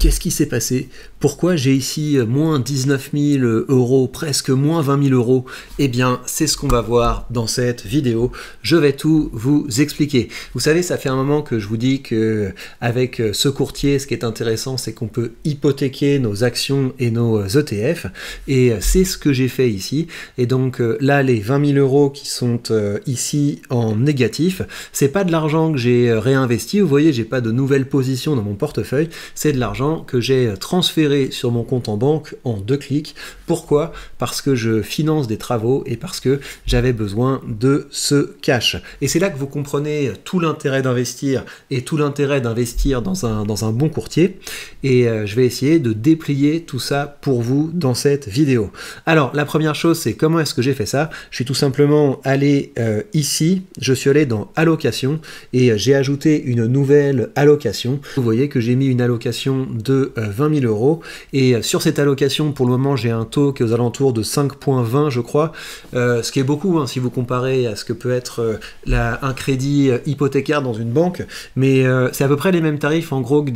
Qu'est-ce qui s'est passé? Pourquoi j'ai ici moins 19 000 euros, presque moins 20 000 euros? Eh bien, c'est ce qu'on va voir dans cette vidéo. Je vais tout vous expliquer. Vous savez, ça fait un moment que je vous dis que avec ce courtier, ce qui est intéressant, c'est qu'on peut hypothéquer nos actions et nos ETF. Et c'est ce que j'ai fait ici. Et donc là, les 20 000 euros qui sont ici en négatif, c'est pas de l'argent que j'ai réinvesti. Vous voyez, j'ai pas de nouvelles positions dans mon portefeuille. C'est de l'argent que j'ai transféré sur mon compte en banque en 2 clics. Pourquoi? Parce que je finance des travaux et parce que j'avais besoin de ce cash. Et c'est là que vous comprenez tout l'intérêt d'investir et tout l'intérêt d'investir dans un bon courtier. Et je vais essayer de déplier tout ça pour vous dans cette vidéo. Alors, la première chose, c'est comment est-ce que j'ai fait ça? Je suis tout simplement allé ici, je suis allé dans allocation et j'ai ajouté une nouvelle allocation. Vous voyez que j'ai mis une allocation de 20 000 euros et sur cette allocation pour le moment j'ai un taux qui est aux alentours de 5,20 je crois, ce qui est beaucoup hein, si vous comparez à ce que peut être un crédit hypothécaire dans une banque, mais c'est à peu près les mêmes tarifs en gros que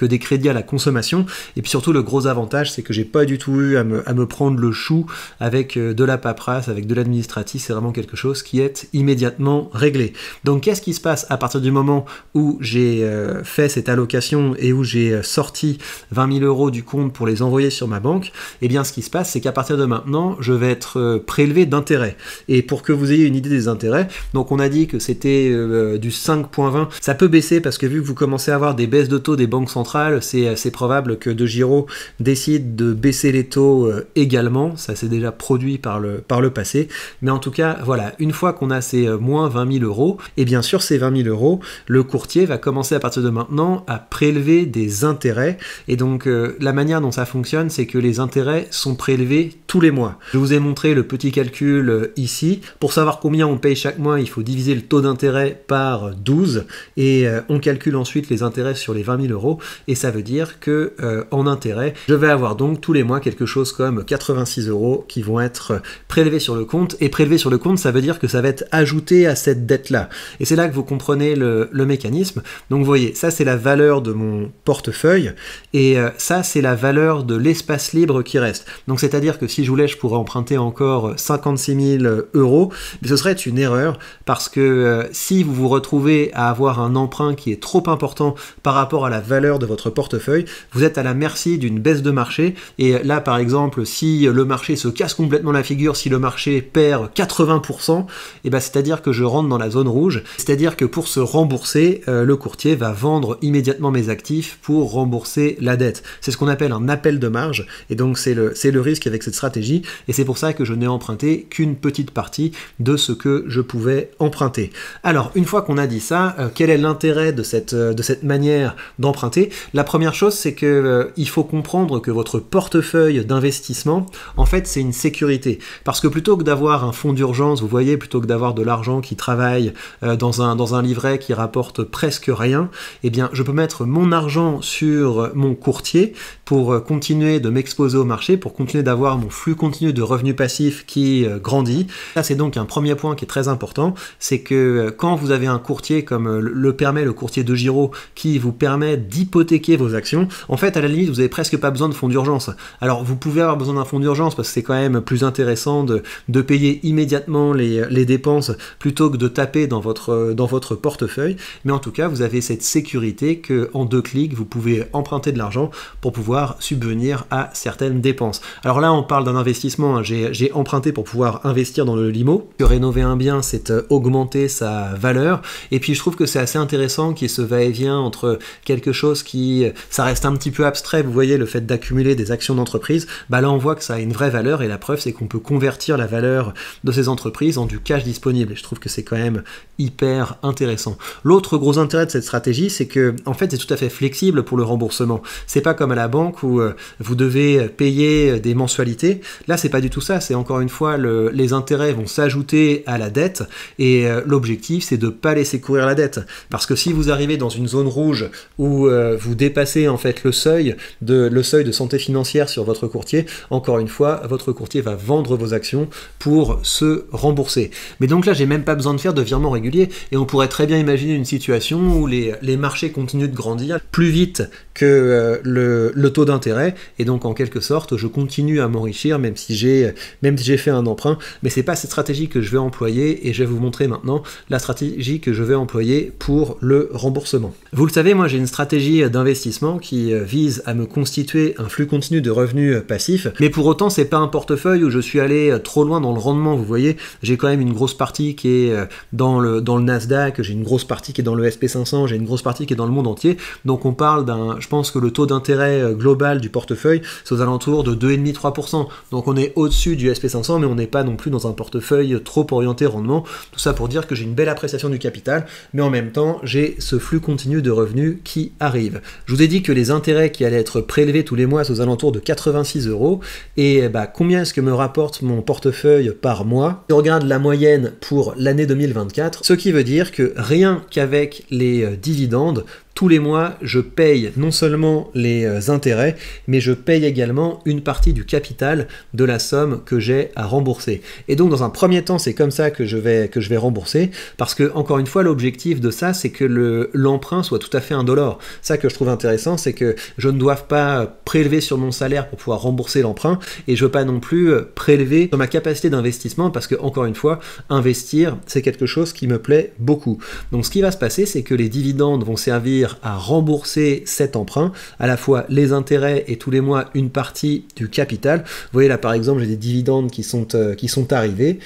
des crédits à la consommation. Et puis surtout le gros avantage c'est que j'ai pas du tout eu à me prendre le chou avec de la paperasse, avec de l'administratif. C'est vraiment quelque chose qui est immédiatement réglé. Donc qu'est-ce qui se passe à partir du moment où j'ai fait cette allocation et où j'ai sorti 20 000 euros du compte pour les envoyer sur ma banque? Eh bien ce qui se passe c'est qu'à partir de maintenant je vais être prélevé d'intérêts. Et pour que vous ayez une idée des intérêts, donc on a dit que c'était du 5,20, ça peut baisser parce que vu que vous commencez à avoir des baisses de taux des banques centrales, c'est probable que DEGIRO décide de baisser les taux également. Ça s'est déjà produit par le passé, mais en tout cas voilà, une fois qu'on a ces moins 20 000 euros, et bien sûr ces 20 000 euros, le courtier va commencer à partir de maintenant à prélever des intérêts. Et donc la manière dont ça fonctionne, c'est que les intérêts sont prélevés tous les mois. Je vous ai montré le petit calcul ici. Pour savoir combien on paye chaque mois, il faut diviser le taux d'intérêt par 12 et on calcule ensuite les intérêts sur les 20 000 euros et ça veut dire que en intérêt, je vais avoir donc tous les mois quelque chose comme 86 euros qui vont être prélevés sur le compte. Et prélevés sur le compte, ça veut dire que ça va être ajouté à cette dette-là. Et c'est là que vous comprenez le mécanisme. Donc vous voyez, ça c'est la valeur de mon portefeuille. Et ça, c'est la valeur de l'espace libre qui reste. Donc, c'est-à-dire que si je voulais, je pourrais emprunter encore 56 000 euros, mais ce serait une erreur parce que si vous vous retrouvez à avoir un emprunt qui est trop important par rapport à la valeur de votre portefeuille, vous êtes à la merci d'une baisse de marché. Et là, par exemple, si le marché se casse complètement la figure, si le marché perd 80%, et ben, c'est-à-dire que je rentre dans la zone rouge. C'est-à-dire que pour se rembourser, le courtier va vendre immédiatement mes actifs pour rembourser la dette. C'est ce qu'on appelle un appel de marge et donc c'est le risque avec cette stratégie et c'est pour ça que je n'ai emprunté qu'une petite partie de ce que je pouvais emprunter. Alors une fois qu'on a dit ça, quel est l'intérêt de cette manière d'emprunter? La première chose c'est que il faut comprendre que votre portefeuille d'investissement en fait c'est une sécurité parce que plutôt que d'avoir un fonds d'urgence, vous voyez, plutôt que d'avoir de l'argent qui travaille dans un livret qui rapporte presque rien, eh bien je peux mettre mon argent sur mon courtier pour continuer de m'exposer au marché, pour continuer d'avoir mon flux continu de revenus passifs qui grandit. Ça c'est donc un premier point qui est très important, c'est que quand vous avez un courtier comme le permet le courtier DEGIRO qui vous permet d'hypothéquer vos actions, en fait à la limite vous n'avez presque pas besoin de fonds d'urgence. Alors vous pouvez avoir besoin d'un fonds d'urgence parce que c'est quand même plus intéressant de payer immédiatement les dépenses plutôt que de taper dans votre portefeuille, mais en tout cas vous avez cette sécurité que en 2 clics vous pouvez emprunter de l'argent pour pouvoir subvenir à certaines dépenses. Alors là on parle d'un investissement, hein. J'ai emprunté pour pouvoir investir dans le limo, que rénover un bien c'est augmenter sa valeur, et puis je trouve que c'est assez intéressant qu'il y ait ce va-et-vient entre quelque chose qui, ça reste un petit peu abstrait, vous voyez le fait d'accumuler des actions d'entreprise, bah là on voit que ça a une vraie valeur et la preuve c'est qu'on peut convertir la valeur de ces entreprises en du cash disponible et je trouve que c'est quand même hyper intéressant. L'autre gros intérêt de cette stratégie c'est que en fait c'est tout à fait flexible pour le remboursement. C'est pas comme à la banque où vous devez payer des mensualités. Là, c'est pas du tout ça. C'est encore une fois, les intérêts vont s'ajouter à la dette et l'objectif, c'est de ne pas laisser courir la dette. Parce que si vous arrivez dans une zone rouge où vous dépassez en fait le seuil de santé financière sur votre courtier, encore une fois, votre courtier va vendre vos actions pour se rembourser. Mais donc là, j'ai même pas besoin de faire de virement régulier et on pourrait très bien imaginer une situation où les marchés continuent de grandir plus vite que le taux d'intérêt, et donc en quelque sorte je continue à m'enrichir même si j'ai fait un emprunt, mais c'est pas cette stratégie que je vais employer, et je vais vous montrer maintenant la stratégie que je vais employer pour le remboursement. Vous le savez, moi j'ai une stratégie d'investissement qui vise à me constituer un flux continu de revenus passifs, mais pour autant c'est pas un portefeuille où je suis allé trop loin dans le rendement. Vous voyez, j'ai quand même une grosse partie qui est dans le Nasdaq, j'ai une grosse partie qui est dans le SP500, j'ai une grosse partie qui est dans le monde entier, donc on parle je pense que le taux d'intérêt global du portefeuille c'est aux alentours de 2,5-3%, donc on est au-dessus du SP500, mais on n'est pas non plus dans un portefeuille trop orienté rendement. Tout ça pour dire que j'ai une belle appréciation du capital, mais en même temps j'ai ce flux continu de revenus qui arrive. Je vous ai dit que les intérêts qui allaient être prélevés tous les mois c'est aux alentours de 86 €, et combien est-ce que me rapporte mon portefeuille par mois? Si on regarde la moyenne pour l'année 2024, ce qui veut dire que rien qu'avec les dividendes, tous les mois, je paye non seulement les intérêts, mais je paye également une partie du capital de la somme que j'ai à rembourser. Et donc, dans un premier temps, c'est comme ça que je vais rembourser, parce que, encore une fois, l'objectif de ça, c'est que l'emprunt soit tout à fait indolore. Ça que je trouve intéressant, c'est que je ne dois pas prélever sur mon salaire pour pouvoir rembourser l'emprunt, et je ne veux pas non plus prélever sur ma capacité d'investissement, parce que, encore une fois, investir, c'est quelque chose qui me plaît beaucoup. Donc, ce qui va se passer, c'est que les dividendes vont servir à rembourser cet emprunt, à la fois les intérêts et tous les mois une partie du capital. Vous voyez là par exemple j'ai des dividendes qui sont arrivés,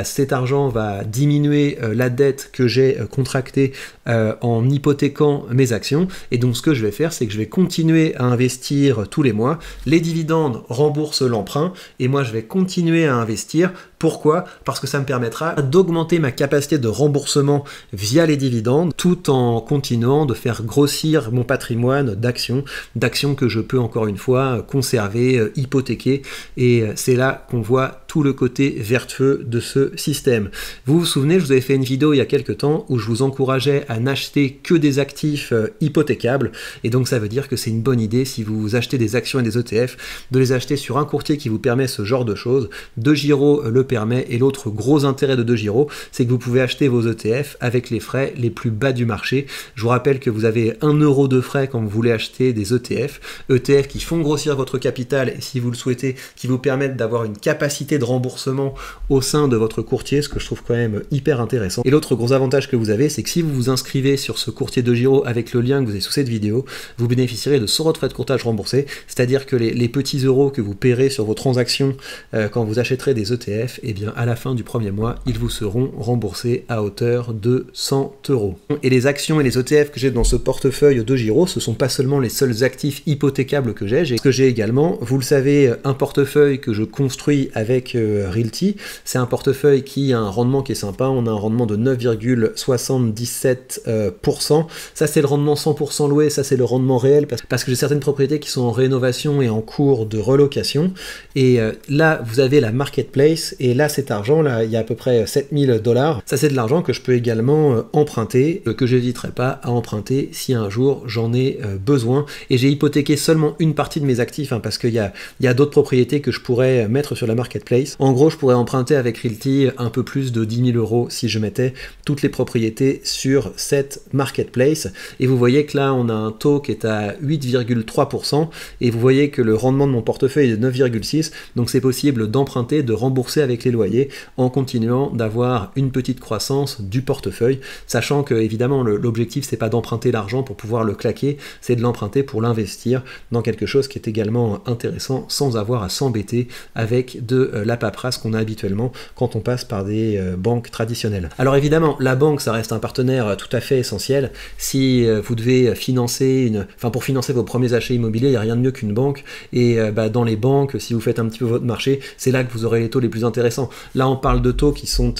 cet argent va diminuer la dette que j'ai contractée en hypothéquant mes actions, et donc ce que je vais faire c'est que je vais continuer à investir tous les mois, les dividendes remboursent l'emprunt et moi je vais continuer à investir. Pourquoi? Parce que ça me permettra d'augmenter ma capacité de remboursement via les dividendes, tout en continuant de faire grossir mon patrimoine d'actions que je peux encore une fois conserver, hypothéquer, et c'est là qu'on voit tout le côté vertueux de ce système. Vous vous souvenez, je vous avais fait une vidéo il y a quelques temps où je vous encourageais à n'acheter que des actifs hypothécables, et donc ça veut dire que c'est une bonne idée, si vous achetez des actions et des ETF, de les acheter sur un courtier qui vous permet ce genre de choses. DeGiro le permet, et l'autre gros intérêt de DeGiro, c'est que vous pouvez acheter vos ETF avec les frais les plus bas du marché. Je vous rappelle que vous avez 1 € de frais quand vous voulez acheter des ETF qui font grossir votre capital, et si vous le souhaitez, qui vous permettent d'avoir une capacité de remboursement au sein de votre courtier, ce que je trouve quand même hyper intéressant. Et l'autre gros avantage que vous avez, c'est que si vous vous inscrivez sur ce courtier DeGiro avec le lien que vous avez sous cette vidéo, vous bénéficierez de 100 € de frais de courtage remboursés, c'est-à-dire que les petits euros que vous paierez sur vos transactions quand vous achèterez des ETF, et bien à la fin du premier mois, ils vous seront remboursés à hauteur de 100 €. Et les actions et les ETF que j'ai dans ce portefeuille DeGiro, ce sont pas seulement les seuls actifs hypothécables que j'ai également, vous le savez, un portefeuille que je construis avec Realty. C'est un portefeuille qui a un rendement qui est sympa, on a un rendement de 9,77%. Ça c'est le rendement 100% loué, ça c'est le rendement réel, parce que j'ai certaines propriétés qui sont en rénovation et en cours de relocation, et là vous avez la marketplace, et là cet argent là, il y a à peu près 7000 $, ça c'est de l'argent que je peux également emprunter, que j'hésiterai pas à emprunter si un jour j'en ai besoin. Et j'ai hypothéqué seulement une partie de mes actifs, parce qu'il y a d'autres propriétés que je pourrais mettre sur la marketplace. En gros, je pourrais emprunter avec Realty un peu plus de 10 000 € si je mettais toutes les propriétés sur cette marketplace. Et vous voyez que là, on a un taux qui est à 8,3%, et vous voyez que le rendement de mon portefeuille est de 9,6%, donc c'est possible d'emprunter, de rembourser avec les loyers, en continuant d'avoir une petite croissance du portefeuille, sachant que évidemment l'objectif c'est pas d'emprunter l'argent pour pouvoir le claquer, c'est de l'emprunter pour l'investir dans quelque chose qui est également intéressant, sans avoir à s'embêter avec de la paperasse qu'on a habituellement quand on passe par des banques traditionnelles. Alors évidemment, la banque ça reste un partenaire tout à fait essentiel. Si vous devez financer pour financer vos premiers achats immobiliers, il n'y a rien de mieux qu'une banque, et dans les banques, si vous faites un petit peu votre marché, c'est là que vous aurez les taux les plus intéressants. Là on parle de taux qui sont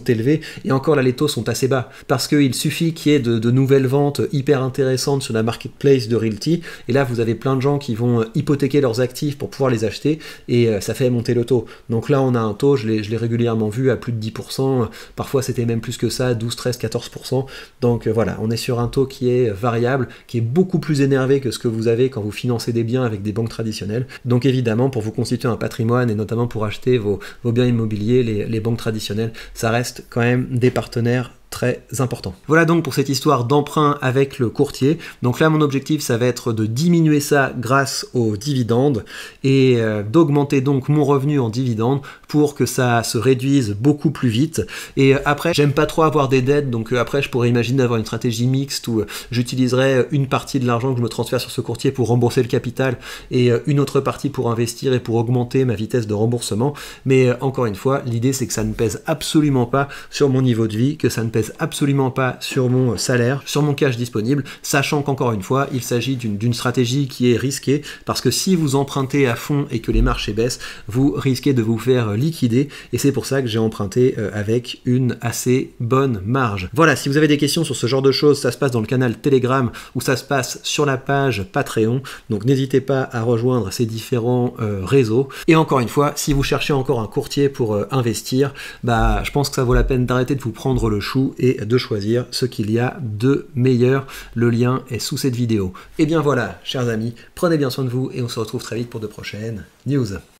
élevés, et encore là les taux sont assez bas, parce qu'il suffit qu'il y ait de nouvelles ventes hyper intéressantes sur la marketplace de Realty, et là vous avez plein de gens qui vont hypothéquer leurs actifs pour pouvoir les acheter, et ça fait monter le taux. Donc là on a un taux, je l'ai régulièrement vu à plus de 10%, parfois c'était même plus que ça, 12, 13, 14%, donc voilà, on est sur un taux qui est variable, qui est beaucoup plus énervé que ce que vous avez quand vous financez des biens avec des banques traditionnelles. Donc évidemment, pour vous constituer un patrimoine, et notamment pour acheter vos biens immobiliers, les banques traditionnelles, ça reste quand même des partenaires très important. Voilà donc pour cette histoire d'emprunt avec le courtier. Donc là, mon objectif, ça va être de diminuer ça grâce aux dividendes et d'augmenter donc mon revenu en dividendes pour que ça se réduise beaucoup plus vite. Et après, j'aime pas trop avoir des dettes, donc après, je pourrais imaginer d'avoir une stratégie mixte où j'utiliserais une partie de l'argent que je me transfère sur ce courtier pour rembourser le capital et une autre partie pour investir et pour augmenter ma vitesse de remboursement. Mais encore une fois, l'idée, c'est que ça ne pèse absolument pas sur mon niveau de vie, que ça ne pèse absolument pas sur mon salaire, sur mon cash disponible, sachant qu'encore une fois, il s'agit d'une stratégie qui est risquée, parce que si vous empruntez à fond et que les marchés baissent, vous risquez de vous faire liquider, et c'est pour ça que j'ai emprunté avec une assez bonne marge. Voilà, si vous avez des questions sur ce genre de choses, ça se passe dans le canal Telegram, ou ça se passe sur la page Patreon, donc n'hésitez pas à rejoindre ces différents réseaux. Et encore une fois, si vous cherchez encore un courtier pour investir, bah, je pense que ça vaut la peine d'arrêter de vous prendre le chou et de choisir ce qu'il y a de meilleur. Le lien est sous cette vidéo. Et bien voilà, chers amis, prenez bien soin de vous et on se retrouve très vite pour de prochaines news.